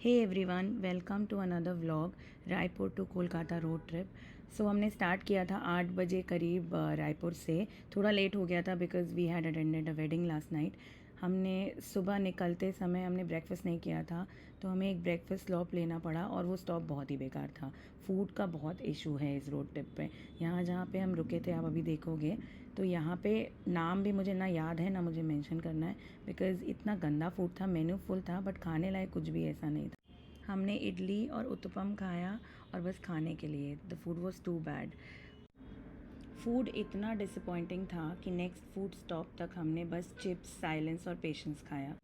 Hey everyone, welcome to another vlog Raipur to Kolkata road trip. So हमने start किया था 8 बजे करीब रायपुर से। थोड़ा लेट हो गया था because we had attended a wedding last night. हमने सुबह निकलते समय हमने ब्रेकफास्ट नहीं किया था, तो हमें एक ब्रेकफास्ट स्टॉप लेना पड़ा और वो स्टॉप बहुत ही बेकार था। फूड का बहुत इशू है इस रोड ट्रिप पे। यहाँ जहाँ पे हम रुके थे आप अभी देखोगे, तो यहाँ पे नाम भी मुझे ना याद है ना मुझे मेंशन करना है, बिकॉज़ इतना गंदा फूड था। मेन्यू फुल था बट खाने लायक कुछ भी ऐसा नहीं था। हमने इडली और उत्तपम खाया और बस खाने के लिए। The food was too bad. Food इतना डिसअपॉइंटिंग था कि नेक्स्ट फूड स्टॉप तक हमने बस चिप्स, साइलेंस और पेशेंस खाया।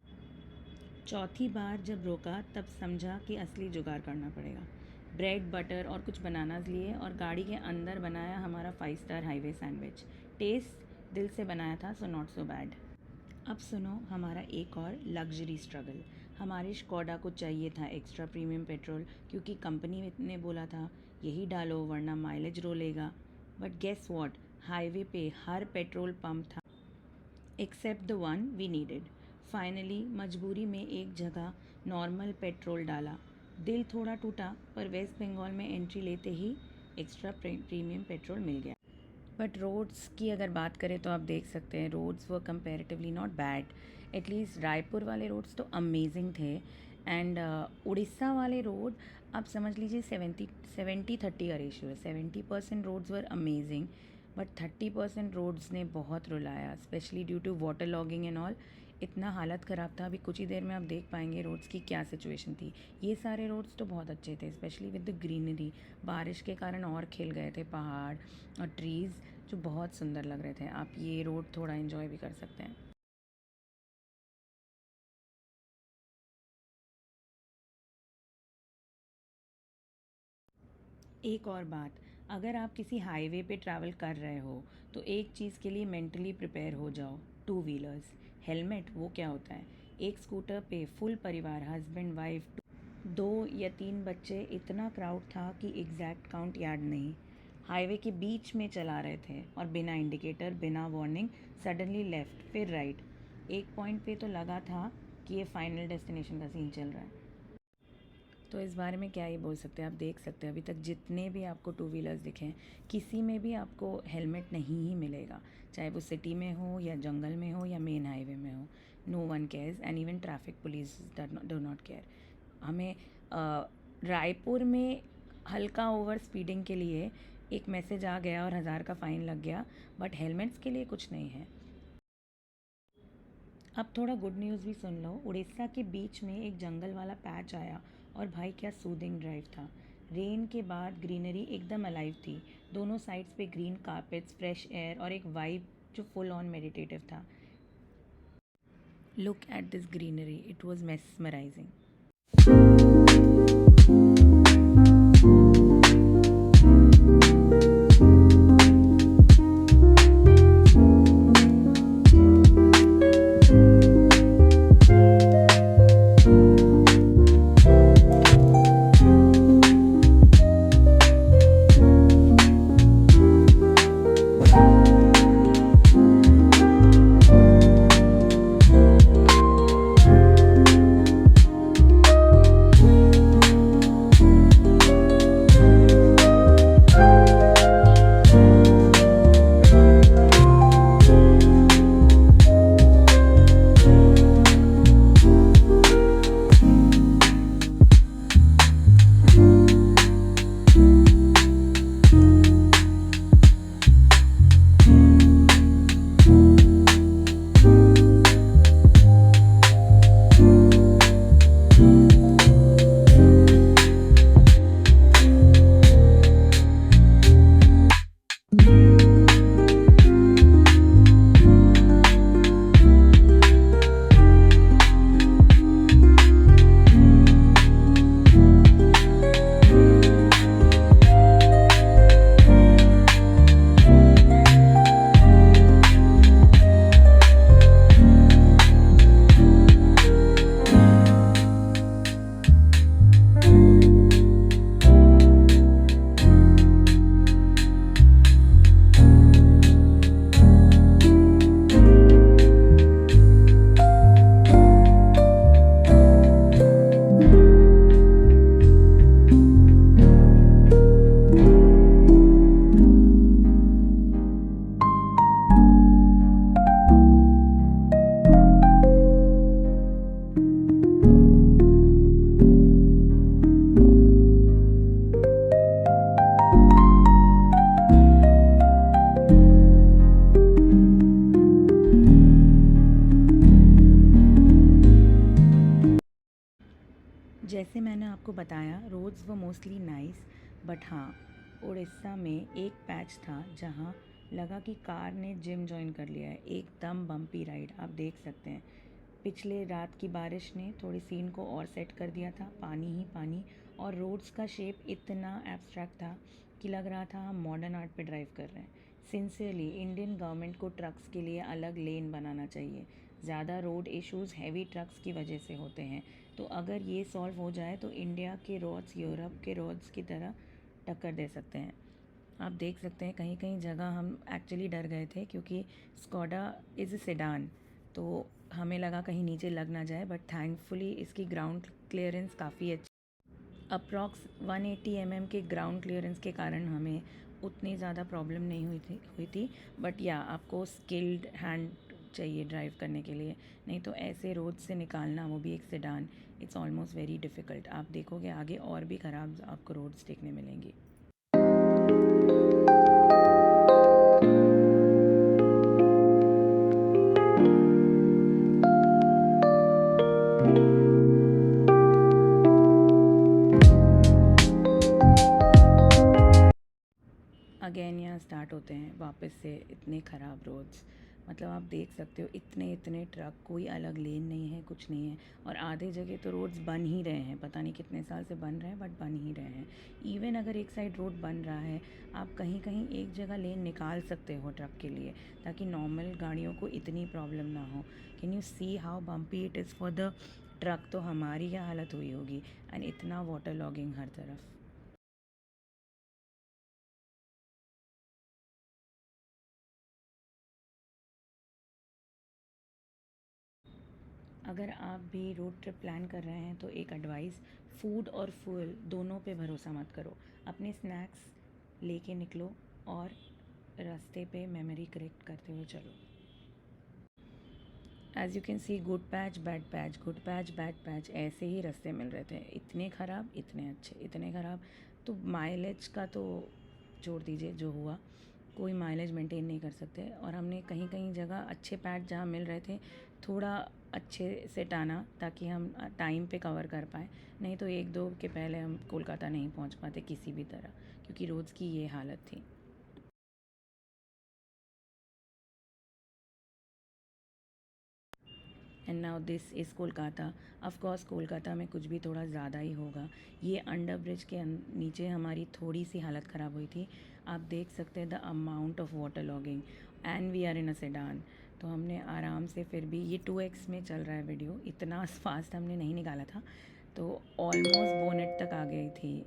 चौथी बार जब रोका तब समझा कि असली जुगाड़ करना पड़ेगा। ब्रेड, बटर और कुछ बनानास लिए और गाड़ी के अंदर बनाया हमारा 5 स्टार हाईवे सैंडविच। टेस्ट दिल से बनाया था, सो नॉट सो बैड। अब सुनो हमारा एक और लग्जरी स्ट्रगल। हमारी स्कोडा को चाहिए था एक्स्ट्रा प्रीमियम पेट्रोल, क्योंकि कंपनी ने बोला था यही डालो वरना माइलेज रोलेगा। बट गेस व्हाट, हाईवे पे हर पेट्रोल पंप था except the one we needed. Finally मजबूरी में एक जगह नॉर्मल पेट्रोल डाला। दिल थोड़ा टूटा, पर वेस्ट बंगाल में एंट्री लेते ही एक्स्ट्रा प्रीमियम पेट्रोल मिल गया। बट रोड्स की अगर बात करें तो आप देख सकते हैं roads were comparatively not bad. At least Raipur वाले रोड्स तो अमेजिंग थे। एंड उड़ीसा वाले रोड आप समझ लीजिए 70-30 का रेशियो है। 70% roads were amazing, but 30% roads ने बहुत रुलाया, specially due to water logging and all. इतना हालत ख़राब था, अभी कुछ ही देर में आप देख पाएंगे रोड्स की क्या सिचुएशन थी। ये सारे रोड्स तो बहुत अच्छे थे, स्पेशली विद द ग्रीनरी। बारिश के कारण और खिल गए थे पहाड़ और ट्रीज़, जो बहुत सुंदर लग रहे थे। आप ये रोड थोड़ा इन्जॉय भी कर सकते हैं। एक और बात, अगर आप किसी हाईवे पे ट्रैवल कर रहे हो तो एक चीज़ के लिए मेंटली प्रिपेयर हो जाओ। टू व्हीलर्स हेलमेट वो क्या होता है। एक स्कूटर पे फुल परिवार, हस्बैंड वाइफ, 2 या 3 बच्चे, इतना क्राउड था कि एग्जैक्ट काउंट याद नहीं। हाईवे के बीच में चला रहे थे और बिना इंडिकेटर, बिना वार्निंग, सडनली लेफ़्ट फिर राइट। एक पॉइंट पे तो लगा था कि ये फाइनल डेस्टिनेशन का सीन चल रहा है। तो इस बारे में क्या ही बोल सकते हैं। आप देख सकते हैं अभी तक जितने भी आपको टू व्हीलर्स दिखे हैं, किसी में भी आपको हेलमेट नहीं ही मिलेगा, चाहे वो सिटी में हो या जंगल में हो या मेन हाईवे में हो। No one cares and even traffic police do not care. हमें रायपुर में हल्का ओवर स्पीडिंग के लिए एक मैसेज आ गया और 1000 का फ़ाइन लग गया, बट हेलमेट्स के लिए कुछ नहीं है। अब थोड़ा गुड न्यूज़ भी सुन लो। उड़ीसा के बीच में एक जंगल वाला पैच आया और भाई क्या सूदिंग ड्राइव था। रेन के बाद ग्रीनरी एकदम अलाइव थी। दोनों साइड्स पे ग्रीन कारपेट्स, फ्रेश एयर और एक वाइब जो फुल ऑन मेडिटेटिव था। Look at this greenery, it was mesmerising. जैसे मैंने आपको बताया रोड्स व मोस्टली नाइस, बट हाँ, उड़ीसा में एक पैच था जहाँ लगा कि कार ने जिम जॉइन कर लिया है। एकदम बम्पी राइड, आप देख सकते हैं। पिछले रात की बारिश ने थोड़ी सीन को और सेट कर दिया था, पानी ही पानी। और रोड्स का शेप इतना एब्स्ट्रैक्ट था कि लग रहा था हम मॉडर्न आर्ट पे ड्राइव कर रहे हैं। सिंसियरली इंडियन गवर्नमेंट को ट्रक्स के लिए अलग लेन बनाना चाहिए। ज़्यादा रोड इश्यूज़ हैवी ट्रक्स की वजह से होते हैं। तो अगर ये सॉल्व हो जाए तो इंडिया के रोड्स यूरोप के रोड्स की तरह टक्कर दे सकते हैं। आप देख सकते हैं कहीं कहीं जगह हम एक्चुअली डर गए थे क्योंकि स्कोडा इज़ सेडान, तो हमें लगा कहीं नीचे लग ना जाए, बट थैंकफुली इसकी ग्राउंड क्लियरेंस काफ़ी अच्छी। अप्रॉक्स 180 के ग्राउंड क्लियरेंस के कारण हमें उतनी ज़्यादा प्रॉब्लम नहीं हुई थी। बट या आपको स्किल्ड हैंड चाहिए ड्राइव करने के लिए, नहीं तो ऐसे रोड से निकालना, वो भी एक sedan, it's almost very difficult. आप देखोगे आगे और भी ख़राब आपको रोड्स देखने मिलेंगी। अगेन यहाँ स्टार्ट होते हैं वापस से इतने ख़राब रोड्स। मतलब आप देख सकते हो इतने इतने ट्रक, कोई अलग लेन नहीं है, कुछ नहीं है। और आधे जगह तो रोड्स बन ही रहे हैं, पता नहीं कितने साल से बन रहे हैं, बट बन ही रहे हैं। इवन अगर एक साइड रोड बन रहा है, आप कहीं कहीं एक जगह लेन निकाल सकते हो ट्रक के लिए, ताकि नॉर्मल गाड़ियों को इतनी प्रॉब्लम ना हो। Can you see how bumpy it is for the truck? तो हमारी क्या हालत हुई होगी। एंड इतना वाटर लॉगिंग हर तरफ। अगर आप भी रोड ट्रिप प्लान कर रहे हैं तो एक एडवाइस, फूड और फ्यूल दोनों पे भरोसा मत करो। अपने स्नैक्स लेके निकलो और रास्ते पे मेमोरी करेक्ट करते हुए चलो। As you can C, good patch bad patch, good patch bad patch, ऐसे ही रास्ते मिल रहे थे। इतने ख़राब, इतने अच्छे, इतने ख़राब। तो माइलेज का तो छोड़ दीजिए, जो हुआ, कोई माइलेज मेंटेन नहीं कर सकते। और हमने कहीं कहीं जगह अच्छे पैच जहाँ मिल रहे थे, थोड़ा अच्छे से टाना ताकि हम टाइम पे कवर कर पाएँ। नहीं तो एक दो के पहले हम कोलकाता नहीं पहुँच पाते किसी भी तरह, क्योंकि रोड्स की ये हालत थी। And now this is Kolkata. Of course Kolkata में कुछ भी थोड़ा ज़्यादा ही होगा। ये अंडर ब्रिज के नीचे हमारी थोड़ी सी हालत ख़राब हुई थी। आप देख सकते हैं the amount of water logging, and we are in a sedan. तो हमने आराम से, फिर भी ये 2x में चल रहा है वीडियो, इतना फास्ट हमने नहीं निकाला था। तो ऑलमोस्ट बोनेट तक आ गई थी,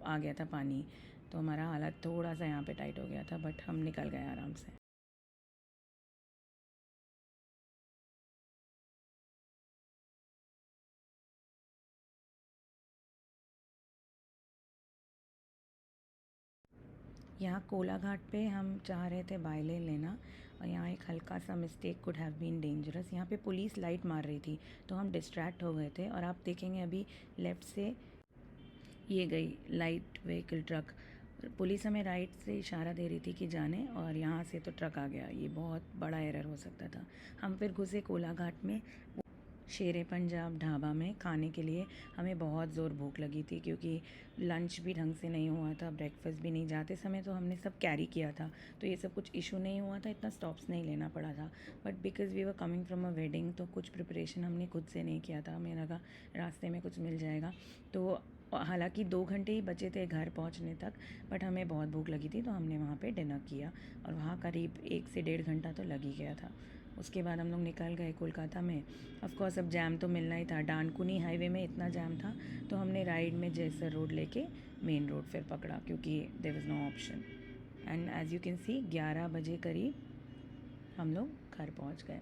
आ गया था पानी। तो हमारा हालत थोड़ा सा यहाँ पे टाइट हो गया था, बट हम निकल गए आराम से। यहाँ कोलाघाट पे हम चाह रहे थे बाई लेन लेना, और यहाँ एक हल्का सा mistake could have been dangerous. यहाँ पे पुलिस लाइट मार रही थी, तो हम डिस्ट्रैक्ट हो गए थे। और आप देखेंगे अभी लेफ़्ट से ये गई लाइट व्हीकल ट्रक, पुलिस हमें राइट से इशारा दे रही थी कि जाने, और यहाँ से तो ट्रक आ गया। ये बहुत बड़ा एरर हो सकता था। हम फिर घुसे कोलाघाट में शेरे पंजाब ढाबा में खाने के लिए। हमें बहुत ज़ोर भूख लगी थी क्योंकि लंच भी ढंग से नहीं हुआ था, ब्रेकफास्ट भी नहीं। जाते समय तो हमने सब कैरी किया था, तो ये सब कुछ इशू नहीं हुआ था, इतना स्टॉप्स नहीं लेना पड़ा था। But because we were coming from a wedding, तो कुछ प्रिपरेशन हमने खुद से नहीं किया था। हमें लगा रास्ते में कुछ मिल जाएगा। तो हालांकि 2 घंटे ही बचे थे घर पहुंचने तक, बट हमें बहुत भूख लगी थी, तो हमने वहाँ पे डिनर किया। और वहाँ करीब 1 से 1.5 घंटा तो लग ही गया था। उसके बाद हम लोग निकल गए कोलकाता में। ऑफ कोर्स अब जैम तो मिलना ही था, डानकुनी हाईवे में इतना जैम था, तो हमने राइड में जैसर रोड लेके मेन रोड फिर पकड़ा, क्योंकि there was no option. And as you can see 11 बजे करीब हम लोग घर पहुंच गए।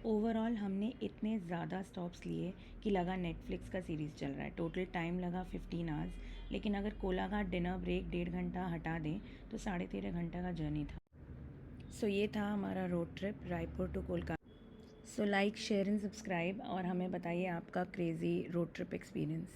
ओवरऑल हमने इतने ज़्यादा स्टॉप्स लिए कि लगा नेटफ्लिक्स का सीरीज़ चल रहा है। टोटल टाइम लगा 15 आवर्स, लेकिन अगर कोलाघाट डिनर ब्रेक 1.5 घंटा हटा दें तो 13.5 घंटा का जर्नी था। सो ये था हमारा road trip Raipur to Kolkata. So like share and subscribe, और हमें बताइए आपका क्रेज़ी रोड ट्रिप एक्सपीरियंस।